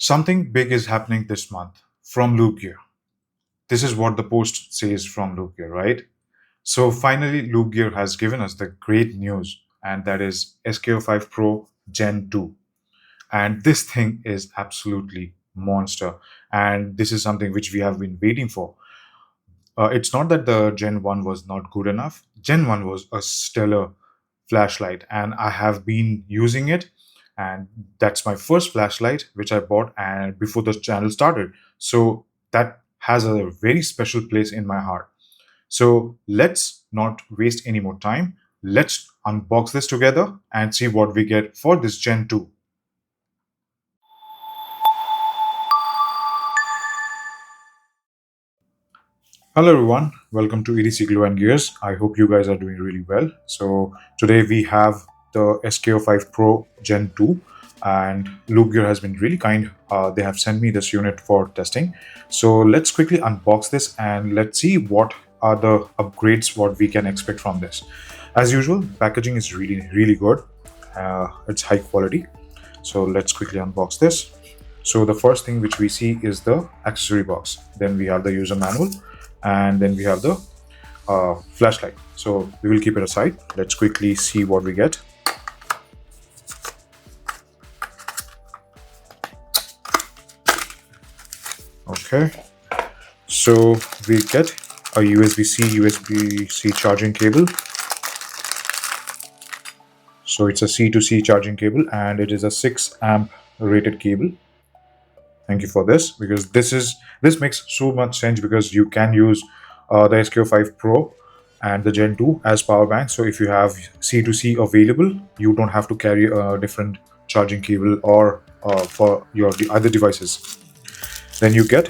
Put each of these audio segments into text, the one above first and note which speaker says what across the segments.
Speaker 1: Something big is happening this month from LoopGear. This is what the post says from LoopGear, right? So finally, LoopGear has given us the great news, and that is SK05 Pro Gen 2. And this thing is absolutely monster. And this is something which we have been waiting for. It's not that the Gen 1 was not good enough. Gen 1 was a stellar flashlight, and I have been using it. And that's my first flashlight, which I bought and before the channel started. So that has a very special place in my heart. So let's not waste any more time. Let's unbox this together and see what we get for this Gen 2. Hello everyone, welcome to EDC Glow and Gears. I hope you guys are doing really well. So today we have the SK05 Pro Gen 2 and LoopGear has been really kind. They have sent me this unit for testing. So let's quickly unbox this and let's see what are the upgrades what we can expect from this. As usual, packaging is really good. It's high quality. So let's quickly unbox this. So the first thing which we see is the accessory box. Then we have the user manual and then we have the flashlight. So we will keep it aside. Let's quickly see what we get. Okay, so we get a USB-C charging cable. So it's a C to C charging cable and it is a 6 amp rated cable. Thank you for this, because this makes so much sense, because you can use the SK05 Pro and the Gen 2 as power bank. So if you have C to C available, you don't have to carry a different charging cable or for your other devices. Then you get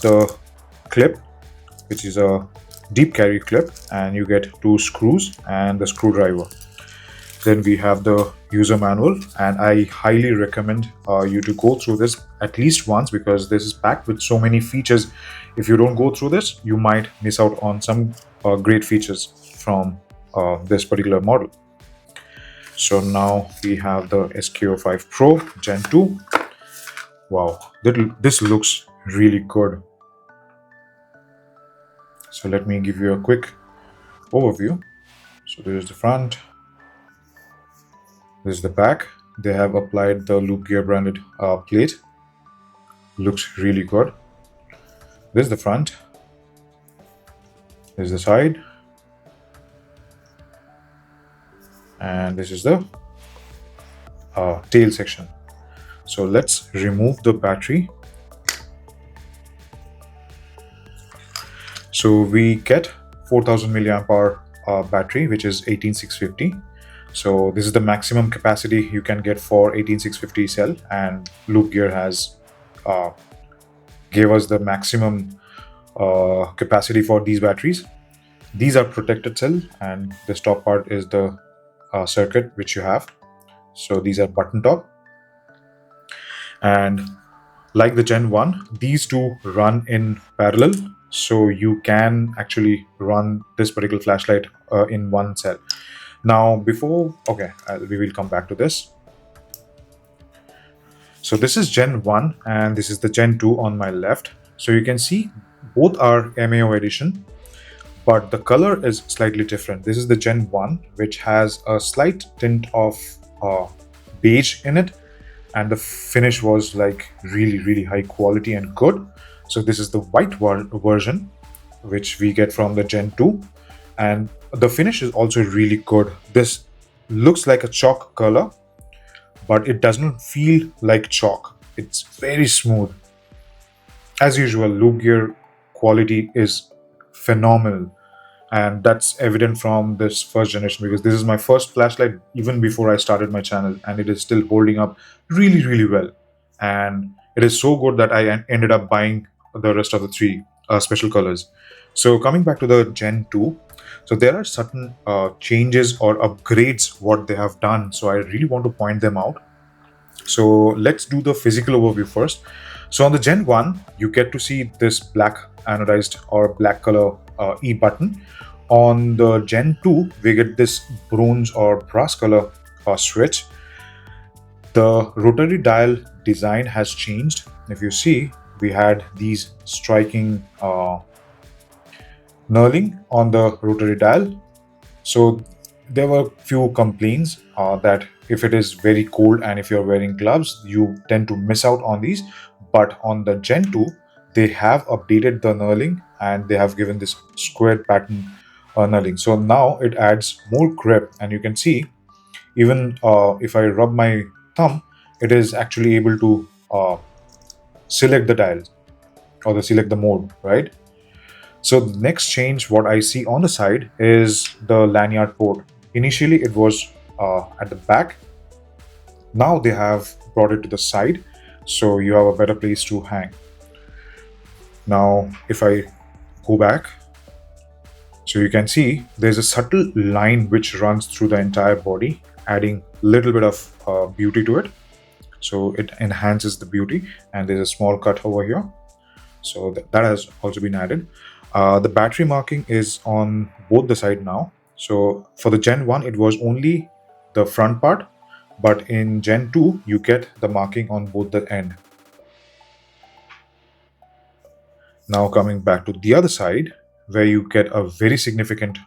Speaker 1: the clip, which is a deep carry clip, and you get 2 screws and the screwdriver. Then we have the user manual, and I highly recommend you to go through this at least once, because this is packed with so many features. If you don't go through this, you might miss out on some great features from this particular model. So now we have the SK05 Pro Gen 2. Wow, this looks really good. So let me give you a quick overview. So there is the front. This is the back. They have applied the LoopGear branded plate. Looks really good. This is the front. This is the side. And this is the tail section. So let's remove the battery. So we get 4000 milliamp hour battery, which is 18650. So this is the maximum capacity you can get for 18650 cell, and LoopGear has gave us the maximum capacity for these batteries. These are protected cell, and this top part is the circuit which you have. So these are button top, and like the Gen 1, these two run in parallel, so you can actually run this particular flashlight in one cell. Now we will come back to this. So this is Gen 1 and this is the Gen 2 on my left. So you can see both are MAO edition, but the color is slightly different. This is the Gen 1, which has a slight tint of beige in it, and the finish was like really high quality and good. So this is the white version which we get from the Gen 2, and the finish is also really good. This looks like a chalk color, but it doesn't feel like chalk. It's very smooth. As usual, LoopGear quality is phenomenal, and that's evident from this first generation, because this is my first flashlight even before I started my channel, and it is still holding up really well. And it is so good that I ended up buying the rest of the three special colors. So coming back to the Gen 2, so there are certain changes or upgrades what they have done, so I really want to point them out. So let's do the physical overview first. So on the Gen 1, you get to see this black anodized or black color E button. On the Gen 2, we get this bronze or brass color switch. The rotary dial design has changed. If you see, we had these striking knurling on the rotary dial. So there were few complaints that if it is very cold and if you're wearing gloves, you tend to miss out on these. But on the Gen 2, they have updated the knurling and they have given this square pattern knurling. So now it adds more grip, and you can see even if I rub my thumb, it is actually able to select the dials or select the mode, right? So the next change, what I see on the side is the lanyard port. Initially, it was at the back. Now they have brought it to the side, so you have a better place to hang. Now, if I go back, so you can see there's a subtle line which runs through the entire body, adding a little bit of beauty to it. So it enhances the beauty, and there's a small cut over here. So that has also been added. The battery marking is on both the side now. So for the Gen 1, it was only the front part, but in Gen 2, you get the marking on both the end. Now coming back to the other side, where you get a very significant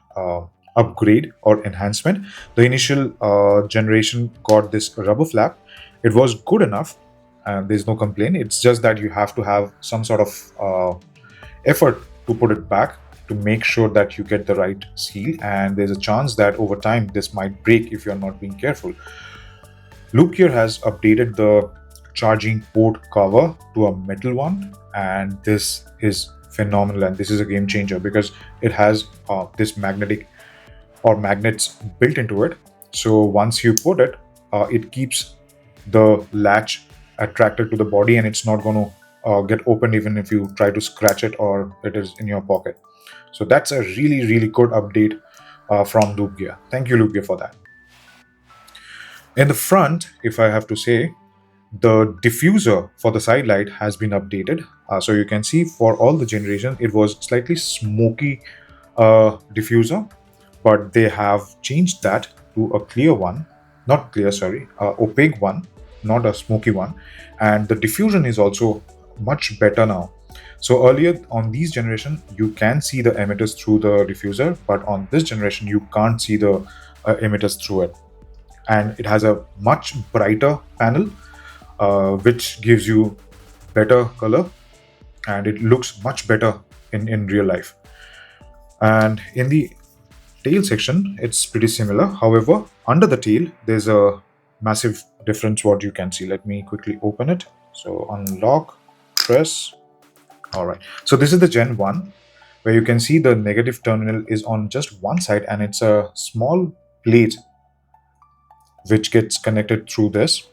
Speaker 1: upgrade or enhancement. The initial generation got this rubber flap. It was good enough, and there's no complaint. It's just that you have to have some sort of effort to put it back to make sure that you get the right seal, and there's a chance that over time this might break if you're not being careful. LoopGear has updated the charging port cover to a metal one, and this is phenomenal, and this is a game changer because it has this magnetic or magnets built into it. So once you put it, it keeps the latch attracted to the body, and it's not going to get opened even if you try to scratch it or it is in your pocket. So that's a really good update from LoopGear. Thank you, LoopGear, for that. In the front, if I have to say, the diffuser for the side light has been updated. So you can see for all the generations, it was slightly smoky diffuser, but they have changed that to a clear one, not clear, sorry, opaque one, not a smoky one. And the diffusion is also much better now. So earlier on these generation, you can see the emitters through the diffuser, but on this generation, you can't see the emitters through it. And it has a much brighter panel, which gives you better color, and it looks much better in real life. And in the tail section, it's pretty similar. However, under the tail, there's a massive difference what you can see. Let me quickly open it. So unlock, press. All right. So this is the Gen 1, where you can see the negative terminal is on just one side, and it's a small plate which gets connected through this.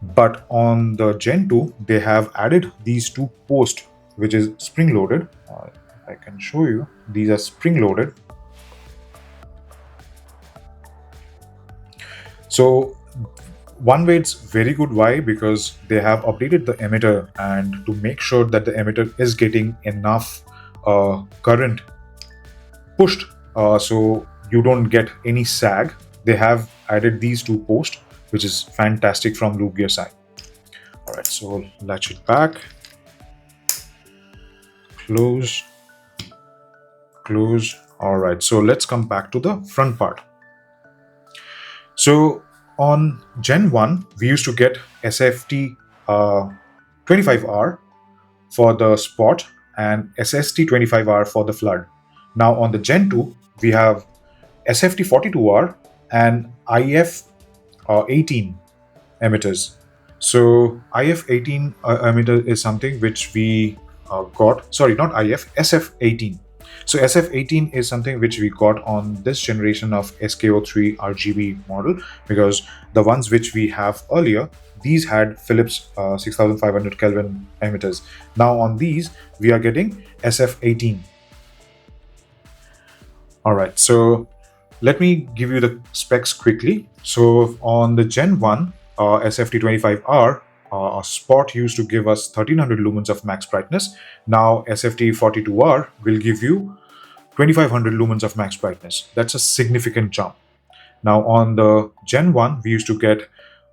Speaker 1: But on the Gen 2, they have added these two posts, which is spring loaded. I can show you. These are spring loaded. So one way it's very good. Why? Because they have updated the emitter, and to make sure that the emitter is getting enough current pushed, so you don't get any sag. They have added these two posts, which is fantastic from LoopGear side. All right, so latch it back, close, close. All right, so let's come back to the front part. So on Gen 1, we used to get SFT 25R for the spot and SST 25R for the flood. Now on the Gen 2, we have SFT 42R and IF 18 emitters. So IF 18 emitter is something which we got, sorry, not IF, SF 18. So SF 18 is something which we got on this generation of SK03 RGB model, because the ones which we have earlier, these had Philips 6500 Kelvin emitters. Now on these, we are getting SF 18. All right, so let me give you the specs quickly. So on the Gen 1 SFT25R, a spot used to give us 1300 lumens of max brightness. Now SFT42R will give you 2500 lumens of max brightness. That's a significant jump. Now on the Gen 1, we used to get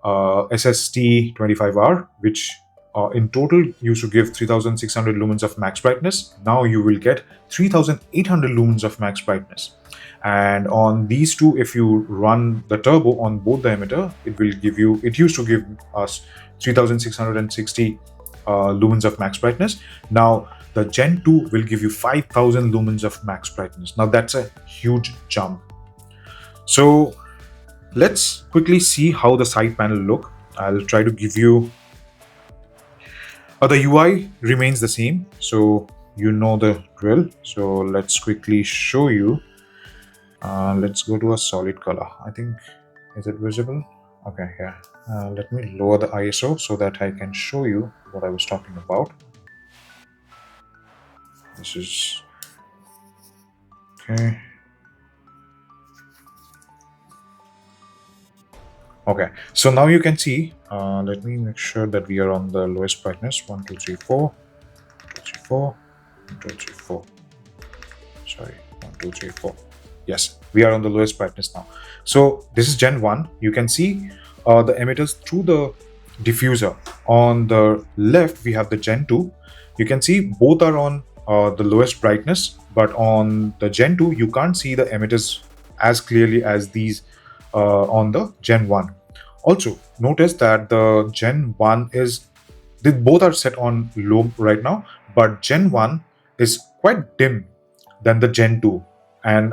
Speaker 1: SST25R, which in total used to give 3600 lumens of max brightness. Now you will get 3800 lumens of max brightness. And on these two, if you run the turbo on both the emitter, it used to give us 3660 lumens of max brightness. Now the Gen 2 will give you 5000 lumens of max brightness. Now that's a huge jump. So let's quickly see how the side panel look. I'll try to give you the UI remains the same, so you know the drill. So let's quickly show you. Let's go to a solid color. I think, is it visible? Okay, yeah. Let me lower the ISO so that I can show you what I was talking about. This is okay. Okay, so now you can see, let me make sure that we are on the lowest brightness. 1 2 3 4 2 3 4 2 3 4. Sorry, 1 2 3 4. Yes, we are on the lowest brightness now. So this is Gen 1. You can see the emitters through the diffuser. On the left, we have the Gen 2. You can see both are on the lowest brightness, but on the Gen 2, you can't see the emitters as clearly as these on the Gen 1. Also, notice that the Gen 1 they both are set on low right now, but Gen 1 is quite dim than the Gen 2. And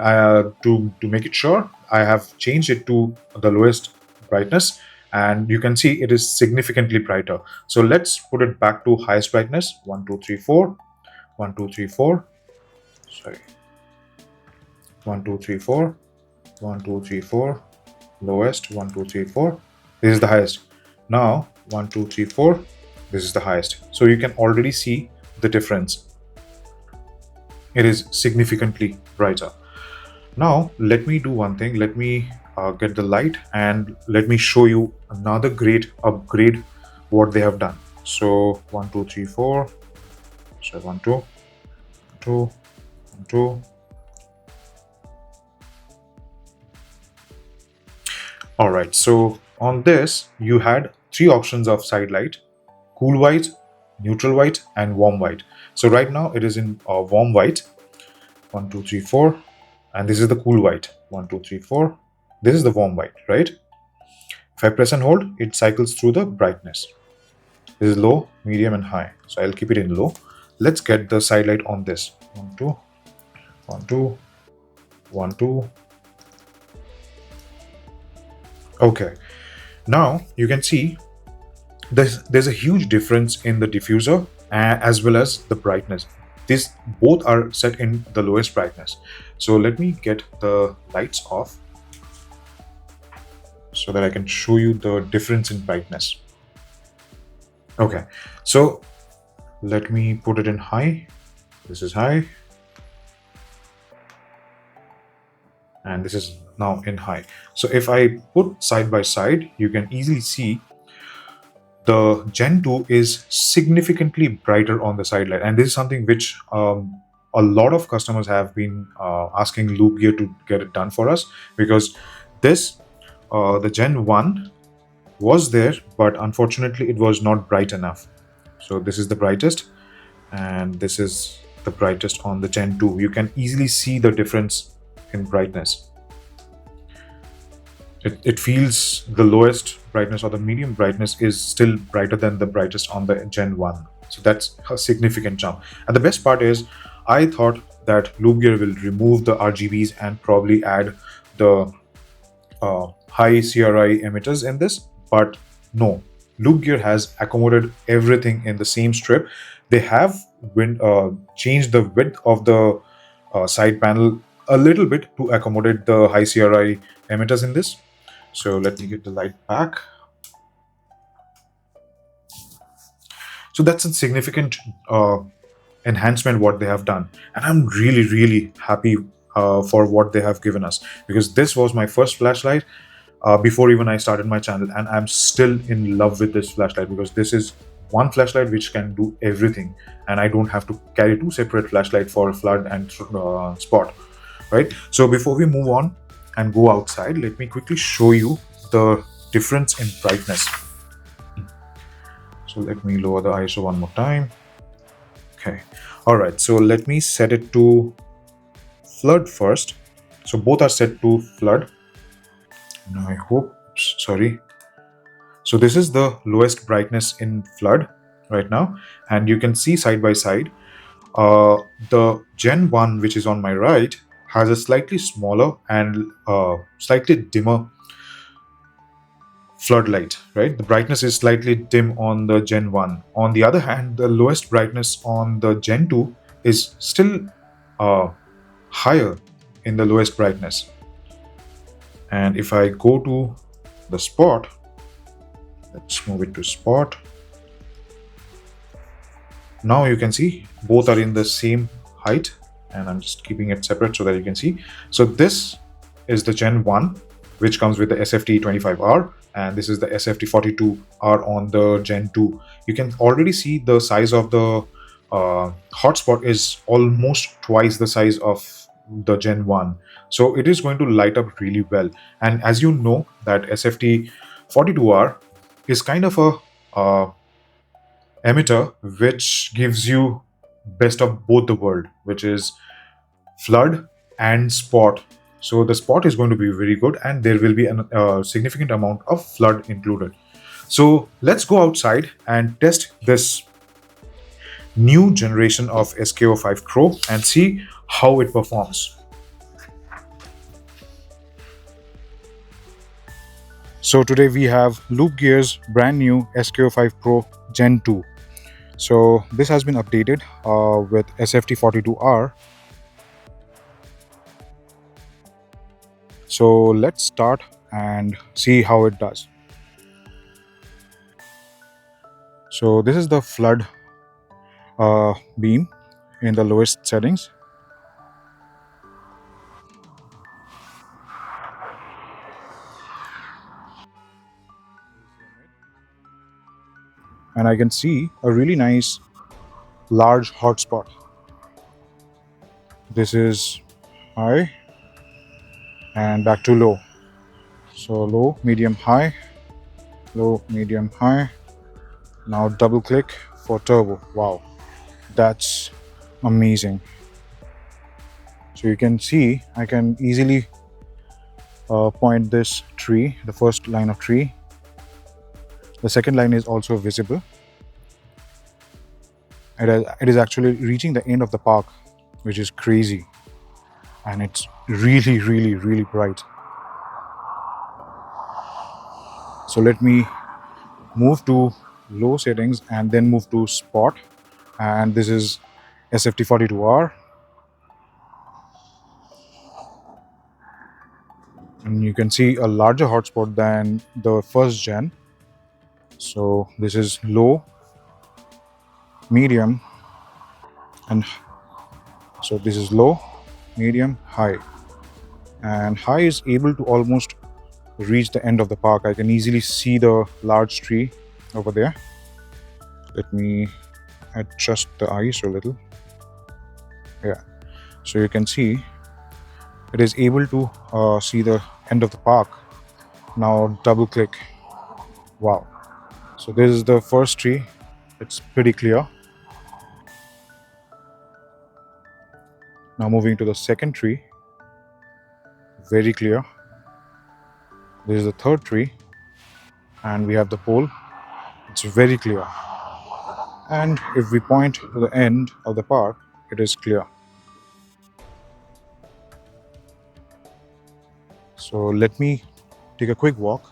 Speaker 1: to make it sure, I have changed it to the lowest brightness, and you can see it is significantly brighter. So let's put it back to highest brightness. 1 2 3 4 1 2 3 4. Sorry. 1 2 3 4 1 2 3 4. Lowest. 1 2 3 4. This is the highest. Now 1 2 3 4. This is the highest. So you can already see the difference. It is significantly brighter. Now let me do one thing. Let me get the light and let me show you another great upgrade what they have done. So 1 2 3 4. So 1 2 2 1 2. All right, so on this you had three options of side light: cool white, neutral white, and warm white. So right now it is in warm white. 1 2 3 4, and this is the cool white. 1 2 3 4. This is the warm white, right? If I press and hold, it cycles through the brightness. This is low, medium, and high. So I'll keep it in low. Let's get the side light on this. 1 2 1 2 1 2. Okay, now you can see there's a huge difference in the diffuser as well as the brightness. These both are set in the lowest brightness. So let me get the lights off so that I can show you the difference in brightness. Okay, so let me put it in high. This is high, and this is now in high. So if I put side by side, you can easily see the Gen 2 is significantly brighter on the side light, and this is something which a lot of customers have been asking LoopGear to get it done for us, because this the Gen 1 was there, but unfortunately it was not bright enough. So this is the brightest, and this is the brightest on the Gen 2. You can easily see the difference in brightness. It feels the lowest brightness or the medium brightness is still brighter than the brightest on the Gen 1. So that's a significant jump. And the best part is, I thought that LoopGear will remove the RGBs and probably add the high CRI emitters in this, but no. LoopGear has accommodated everything in the same strip. They have changed the width of the side panel a little bit to accommodate the high CRI emitters in this. So let me get the light back. So that's a significant enhancement what they have done, and I'm really happy for what they have given us, because this was my first flashlight before even I started my channel, and I'm still in love with this flashlight, because this is one flashlight which can do everything, and I don't have to carry two separate flashlights for flood and spot, right? So before we move on and go outside, let me quickly show you the difference in brightness. So let me lower the ISO one more time. Okay. All right. So let me set it to flood first. So both are set to flood. Now I hope, sorry. So this is the lowest brightness in flood right now. And you can see side by side, the Gen 1, which is on my right, has a slightly smaller and slightly dimmer floodlight, right? The brightness is slightly dim on the Gen 1. On the other hand, the lowest brightness on the Gen 2 is still uh, higher in the lowest brightness. And if I go to the spot, let's move it to spot. Now you can see both are in the same height, and I'm just keeping it separate so that you can see. So this is the Gen 1, which comes with the SFT25R, and this is the SFT42R on the Gen 2. You can already see the size of the hotspot is almost twice the size of the Gen 1. So it is going to light up really well. And as you know, that SFT42R is kind of a emitter which gives you best of both the world, which is flood and spot. So the spot is going to be very good, and there will be a significant amount of flood included. So let's go outside and test this new generation of SK05 Pro and see how it performs. So today we have LoopGear's brand new SK05 Pro Gen 2. So this has been updated with SFT42R. So let's start and see how it does. So this is the flood beam in the lowest settings. And I can see a really nice large hotspot. This is high and back to low. So low, medium, high, low, medium, high. Now double click for turbo. Wow, that's amazing. So you can see I can easily point this tree, the first line of tree. The second line is also visible. It is actually reaching the end of the park, which is crazy. And it's really, really, really bright. So let me move to low settings and then move to spot. And this is SFT42R. And you can see a larger hotspot than the first gen. So this is low, medium, and so this is low, medium, high. And high is able to almost reach the end of the park. I can easily see the large tree over there. Let me adjust the ISO a little. Yeah, so you can see it is able to see the end of the park. Now double click. Wow. So this is the first tree. It's pretty clear. Now moving to the second tree. Very clear. This is the third tree. And we have the pole. It's very clear. And if we point to the end of the park, it is clear. So let me take a quick walk.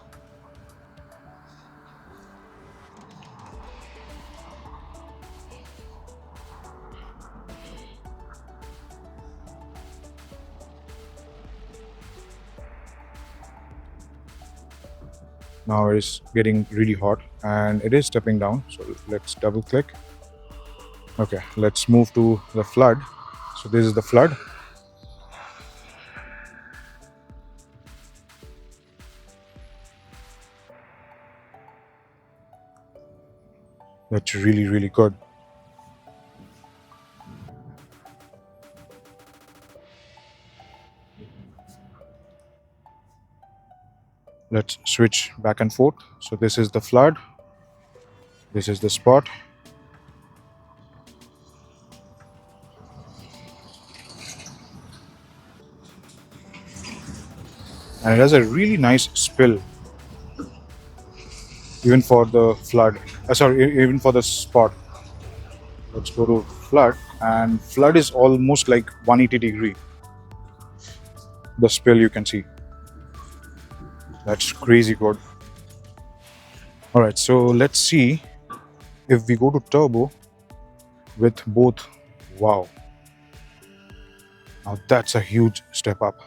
Speaker 1: Now it is getting really hot and it is stepping down. So let's double click. Okay, let's move to the flood. So this is the flood. That's really, really good. let's switch back and forth. So this is the flood, this is the spot. And it has a really nice spill even for the flood. Even for the spot. Let's go to flood, and flood is almost like 180-degree. The spill you can see. That's crazy good. All right, so let's see if we go to turbo with both. Wow. Now that's a huge step up.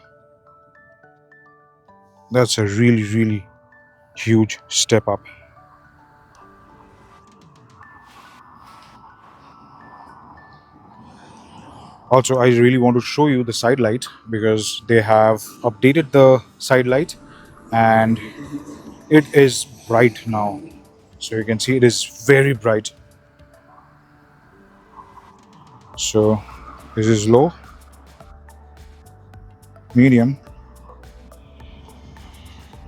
Speaker 1: That's a really, really huge step up. Also, I really want to show you the side light because they have updated the side light and it is bright now. So you can see it is very bright. So this is low, medium,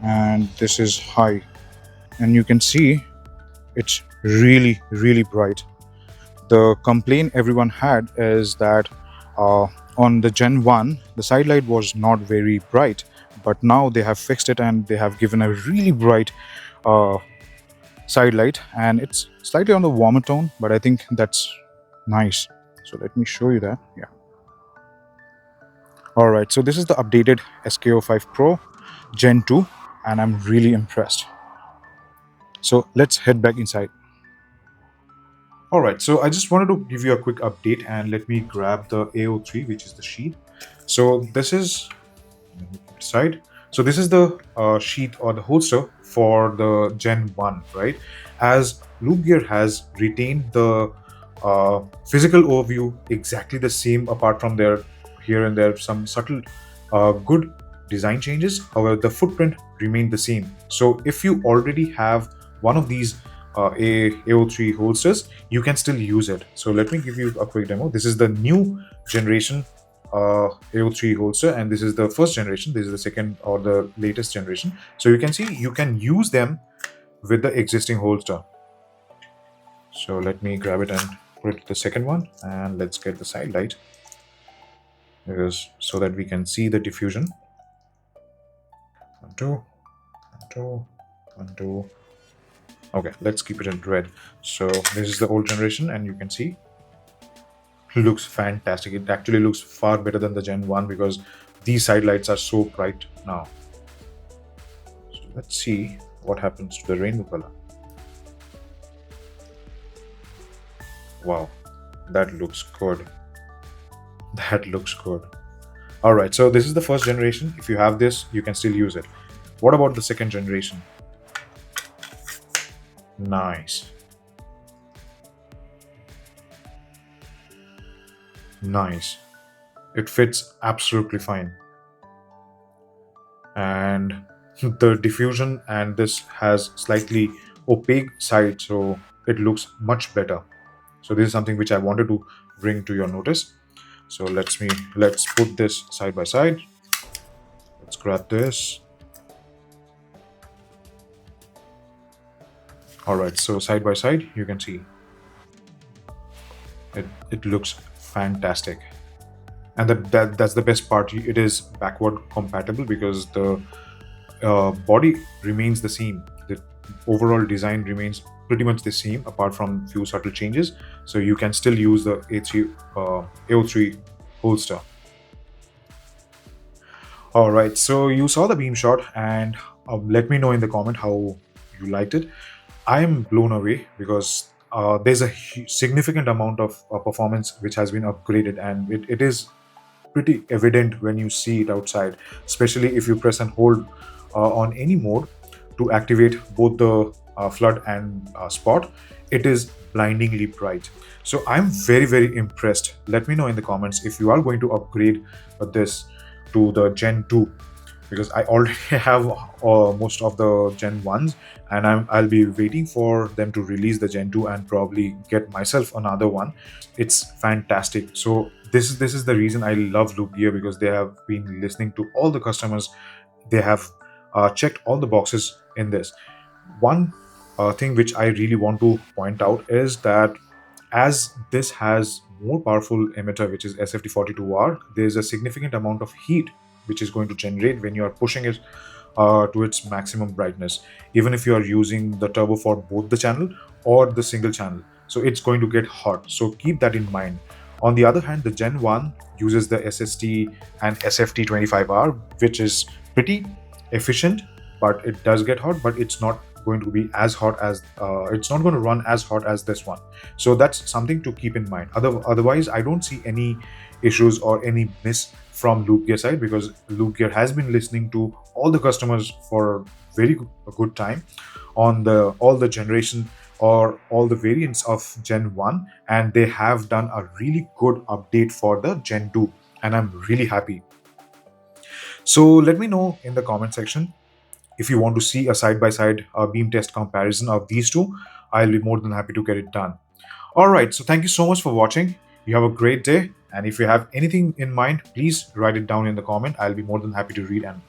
Speaker 1: and this is high. And you can see it's really, really bright. The complaint everyone had is that on the Gen 1, the side light was not very bright, but now they have fixed it and they have given a really bright side light, and it's slightly on the warmer tone, but I think that's nice. So let me show you that. Yeah. All right, so this is the updated SK05 Pro Gen 2, and I'm really impressed. So let's head back inside. All right, so I just wanted to give you a quick update, and let me grab the AO3, which is the sheet. So this is side. So this is the sheet or the holster for the Gen 1, right? As LoopGear has retained the physical overview exactly the same, apart from there here and there some subtle good design changes. However, the footprint remained the same. So if you already have one of these AO3 holsters, you can still use it. So let me give you a quick demo. This is the new generation AO3 holster, and this is the first generation. This is the second or the latest generation. So you can see you can use them with the existing holster. So let me grab it and put it to the second one, and let's get the side light because so that we can see the diffusion. 1, 2, 1, 2, 1, 2. Okay, let's keep it in red. So this is the old generation, and you can see it looks fantastic. It actually looks far better than the Gen 1 because these side lights are so bright now. So let's see what happens to the rainbow color. Wow, that looks good. That looks good. All right, so this is the first generation. If you have this, you can still use it. What about the second generation? Nice. Nice. It fits absolutely fine. And the diffusion and this has slightly opaque side, so it looks much better. So this is something which I wanted to bring to your notice. So let's put this side by side. Let's grab this. All right, so side by side, you can see it looks fantastic. And that's the best part. It is backward compatible because the body remains the same. The overall design remains pretty much the same apart from few subtle changes. So you can still use the AO3 holster. All right, so you saw the beam shot, and let me know in the comment how you liked it. I am blown away because there's a significant amount of performance which has been upgraded, and it is pretty evident when you see it outside, especially if you press and hold on any mode to activate both the flood and spot. It is blindingly bright. So I'm very, very impressed. Let me know in the comments if you are going to upgrade this to the Gen 2, because I already have most of the Gen 1s, and I'll be waiting for them to release the Gen 2 and probably get myself another one. It's fantastic. So this is the reason I love LoopGear, because they have been listening to all the customers. They have checked all the boxes in this. One thing which I really want to point out is that as this has more powerful emitter, which is SFT42R, there's a significant amount of heat which is going to generate when you are pushing it to its maximum brightness, even if you are using the turbo for both the channel or the single channel. So it's going to get hot. So keep that in mind. On the other hand, the Gen 1 uses the SST and SFT25R, which is pretty efficient, but it does get hot, but it's not going to be as hot as it's not going to run as hot as this one. So that's something to keep in mind. Otherwise, I don't see any issues or any miss from LoopGear side, because LoopGear has been listening to all the customers for a good time on all the generation or all the variants of Gen 1, and they have done a really good update for the Gen 2, and I'm really happy. So let me know in the comment section if you want to see a side-by-side beam test comparison of these two. I'll be more than happy to get it done. All right, so thank you so much for watching. You have a great day. And if you have anything in mind, please write it down in the comment. I'll be more than happy to read and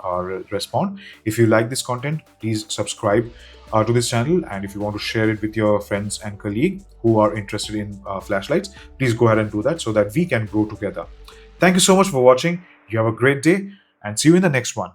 Speaker 1: respond. If you like this content, please subscribe to this channel. And if you want to share it with your friends and colleagues who are interested in flashlights, please go ahead and do that so that we can grow together. Thank you so much for watching. You have a great day and see you in the next one.